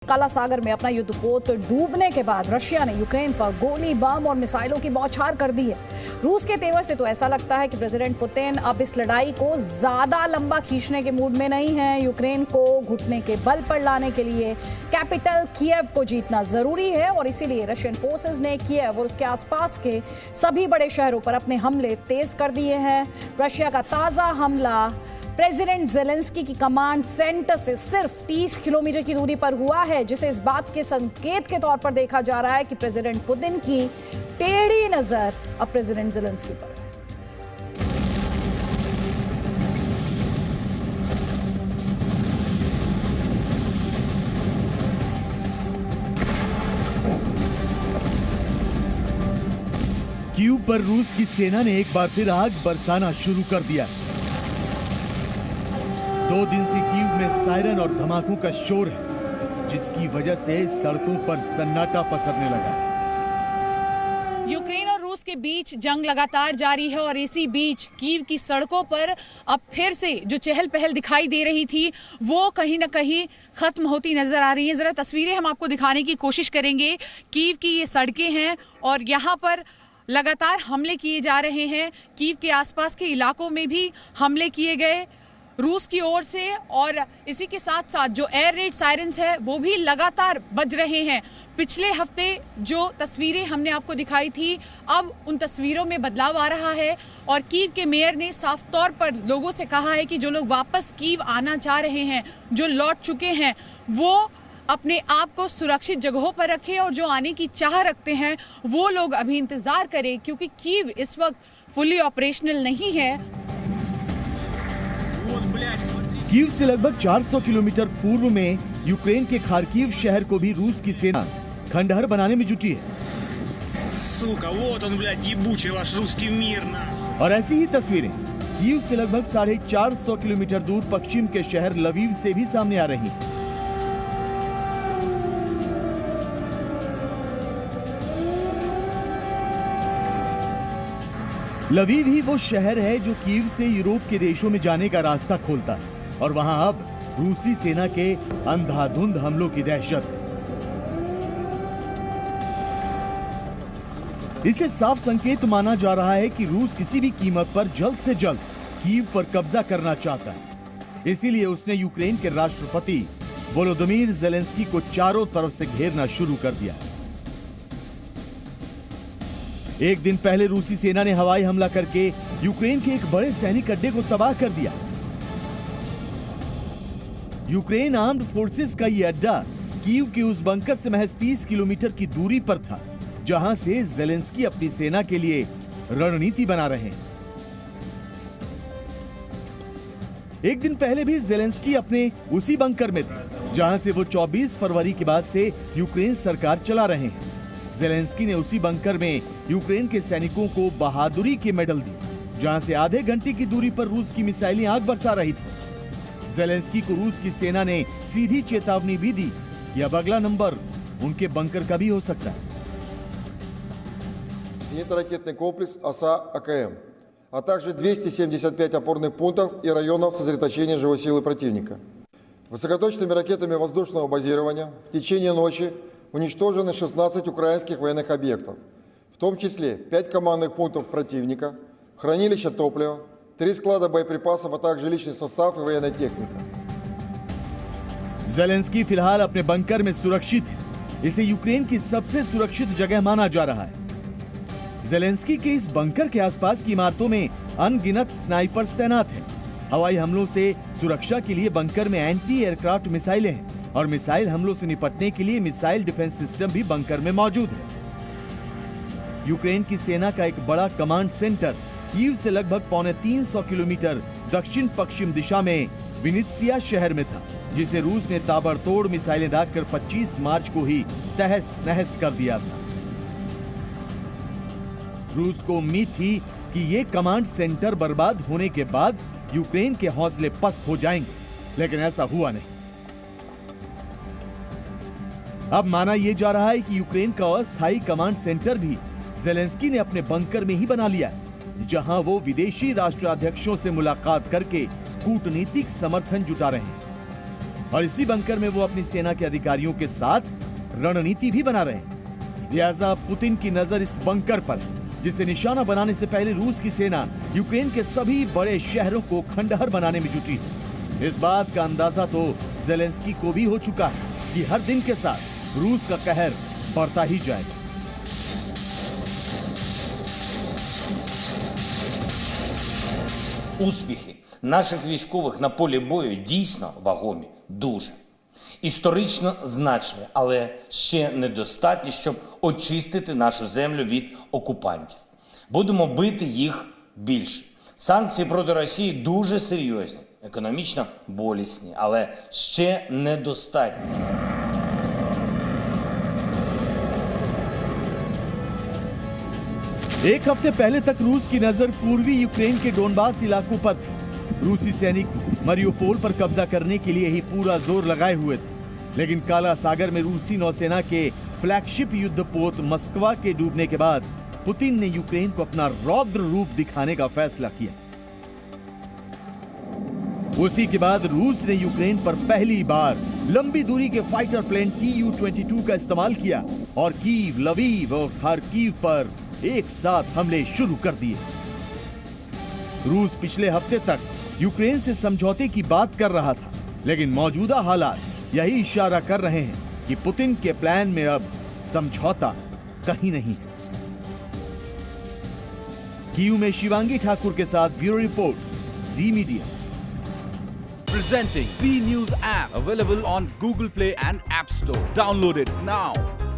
काला सागर में अपना युद्धपोत डूबने के बाद रशिया ने यूक्रेन पर गोली, बम और मिसाइलों की बौछार कर दी है। रूस के तेवर से तो ऐसा लगता है कि प्रेसिडेंट पुतिन अब इस लड़ाई को ज्यादा लंबा खींचने के मूड में नहीं है। यूक्रेन को घुटने के बल पर लाने के लिए कैपिटल कीव को जीतना जरूरी है और इसीलिए रशियन फोर्सेस ने कीव और उसके आसपास के सभी बड़े शहरों पर अपने हमले तेज कर दिए हैं। रशिया का ताजा हमला प्रेसिडेंट जेलेंस्की की कमांड सेंटर से सिर्फ 30 किलोमीटर की दूरी पर हुआ है, जिसे इस बात के संकेत के तौर पर देखा जा रहा है कि प्रेसिडेंट पुतिन की टेढ़ी नजर अब प्रेसिडेंट जेलेंस्की पर है। कीव पर रूस की सेना ने एक बार फिर आग बरसाना शुरू कर दिया। 2 दिन से कीव में सायरन और धमाकों का शोर है, जिसकी वजह से सड़कों पर सन्नाटा पसरने लगा। यूक्रेन और रूस के बीच जंग लगातार जारी है और इसी बीच कीव की सड़कों पर अब फिर से जो चहल पहल दिखाई दे रही थी वो कहीं ना कहीं खत्म होती नजर आ रही है। जरा तस्वीरें हम आपको दिखाने की कोशिश करेंगे। कीव की ये सड़कें हैं और यहाँ पर लगातार हमले किए जा रहे हैं। कीव के आसपास के इलाकों में भी हमले किए गए रूस की ओर से और इसी के साथ साथ जो एयर रेड सायरन्स है वो भी लगातार बज रहे हैं। पिछले हफ्ते जो तस्वीरें हमने आपको दिखाई थी, अब उन तस्वीरों में बदलाव आ रहा है और कीव के मेयर ने साफ तौर पर लोगों से कहा है कि जो लोग वापस कीव आना चाह रहे हैं, जो लौट चुके हैं, वो अपने आप को सुरक्षित जगहों पर रखें और जो आने की चाह रखते हैं वो लोग अभी इंतजार करें, क्योंकि कीव इस वक्त फुली ऑपरेशनल नहीं है। कीव से लगभग 400 किलोमीटर पूर्व में यूक्रेन के खार्किव शहर को भी रूस की सेना खंडहर बनाने में जुटी है। और ऐसी ही तस्वीरें कीव से लगभग 450 किलोमीटर दूर पश्चिम के शहर लवीव से भी सामने आ रही हैं। लवीव ही वो शहर है जो कीव से यूरोप के देशों में जाने का रास्ता खोलता है और वहां अब रूसी सेना के अंधाधुंध हमलों की दहशत है। इसे साफ संकेत माना जा रहा है कि रूस किसी भी कीमत पर जल्द से जल्द कीव पर कब्जा करना चाहता है। इसीलिए उसने यूक्रेन के राष्ट्रपति वोलोदिमीर जेलेंस्की को चारों तरफ से घेरना शुरू कर दिया। एक दिन पहले रूसी सेना ने हवाई हमला करके यूक्रेन के एक बड़े सैनिक अड्डे को तबाह कर दिया। यूक्रेन आर्म्ड फोर्सेस का यह अड्डा कीव के उस बंकर से महज 30 किलोमीटर की दूरी पर था, जहां से जेलेंस्की अपनी सेना के लिए रणनीति बना रहे हैं। एक दिन पहले भी जेलेंस्की अपने उसी बंकर में थे, जहां से वो 24 फरवरी के बाद से यूक्रेन सरकार चला रहे हैं। जेलेंस्की ने उसी बंकर में यूक्रेन के सैनिकों को बहादुरी के मेडल दिए, जहां से आधे घंटे की दूरी पर रूस की मिसाइलें आग बरसा रही थी। जेलेंस्की को रूस की सेना ने सीधी चेतावनी भी दी कि अब अगला नंबर उनके बंकर का भी हो सकता है। Зенитно-ракетный комплекс ОСА-АКМ, а также 275 опорных пунктов и районов сосредоточения живой силы противника. Высокоточными ракетами воздушного базирования в течение ночи уничтожены 16 украинских военных объектов, в том числе 5 командных пунктов противника, хранилища топлива, 3 склада боеприпасов, а также личный состав и военная техника. जेलेंस्की फिलहाल अपने बंकर में सुरक्षित है। इसे यूक्रेन की सबसे सुरक्षित जगह माना जा रहा है। जेलेंस्की के इस बंकर के आसपास की इमारतों में अनगिनत स्नाइपर्स तैनात हैं। हवाई हमलों से सुरक्षा के लिए बंकर में एंटी एयरक्राफ्ट मिसाइलें हैं और मिसाइल हमलों से निपटने के लिए मिसाइल डिफेंस सिस्टम भी बंकर में मौजूद है। यूक्रेन की सेना का एक बड़ा कमांड सेंटर कीव से लगभग 350 किलोमीटर दक्षिण पश्चिम दिशा में विनित्सिया शहर में था, जिसे रूस ने ताबड़तोड़ मिसाइलें दागकर 25 मार्च को ही तहस नहस कर दिया था। रूस को उम्मीद थी कि ये कमांड सेंटर बर्बाद होने के बाद यूक्रेन के हौसले पस्त हो जाएंगे, लेकिन ऐसा हुआ नहीं। अब माना यह जा रहा है कि यूक्रेन का अस्थायी कमांड सेंटर भी जेलेंस्की ने अपने बंकर में ही बना लिया है, जहां वो विदेशी राष्ट्राध्यक्षों से मुलाकात करके कूटनीतिक समर्थन जुटा रहे हैं। और इसी बंकर में वो अपनी सेना के अधिकारियों के साथ रणनीति भी बना रहे हैं। लिहाजा पुतिन की नजर इस बंकर पर है, जिसे निशाना बनाने से पहले रूस की सेना यूक्रेन के सभी बड़े शहरों को खंडहर बनाने में जुटी है। इस बात का अंदाजा तो ज़ेलेंस्की को भी हो चुका है कि हर दिन के साथ रूस का कहर बढ़ता ही जाएगा। Успіхи наших військових на полі бою дійсно вагомі, дуже. Історично значні, але ще недостатні, щоб очистити нашу землю від окупантів. Будемо бити їх більше. Санкції проти Росії дуже серйозні, економічно болісні, але ще недостатні. एक हफ्ते पहले तक रूस की नजर पूर्वी यूक्रेन के डोनबास इलाकों पर थी। रूसी सैनिक मरियोपोल पर कब्जा करने के लिए ही पूरा जोर लगाए हुए थे, लेकिन काला सागर में रूसी नौसेना के फ्लैगशिप युद्धपोत मस्कवा के डूबने के बाद पुतिन ने यूक्रेन को अपना रौद्र रूप दिखाने का फैसला किया। उसी के बाद रूस ने यूक्रेन पर पहली बार लंबी दूरी के फाइटर प्लेन Tu-22 का इस्तेमाल किया और कीव, लवीव और खार्किव पर एक साथ हमले शुरू कर दिए। रूस पिछले हफ्ते तक यूक्रेन से समझौते की बात कर रहा था, लेकिन मौजूदा हालात यही इशारा कर रहे हैं कि पुतिन के प्लान में अब समझौता कहीं नहीं है। कीव में शिवांगी ठाकुर के साथ bureau report, ji media. Presenting B News app, available on Google Play and App Store. Download it now.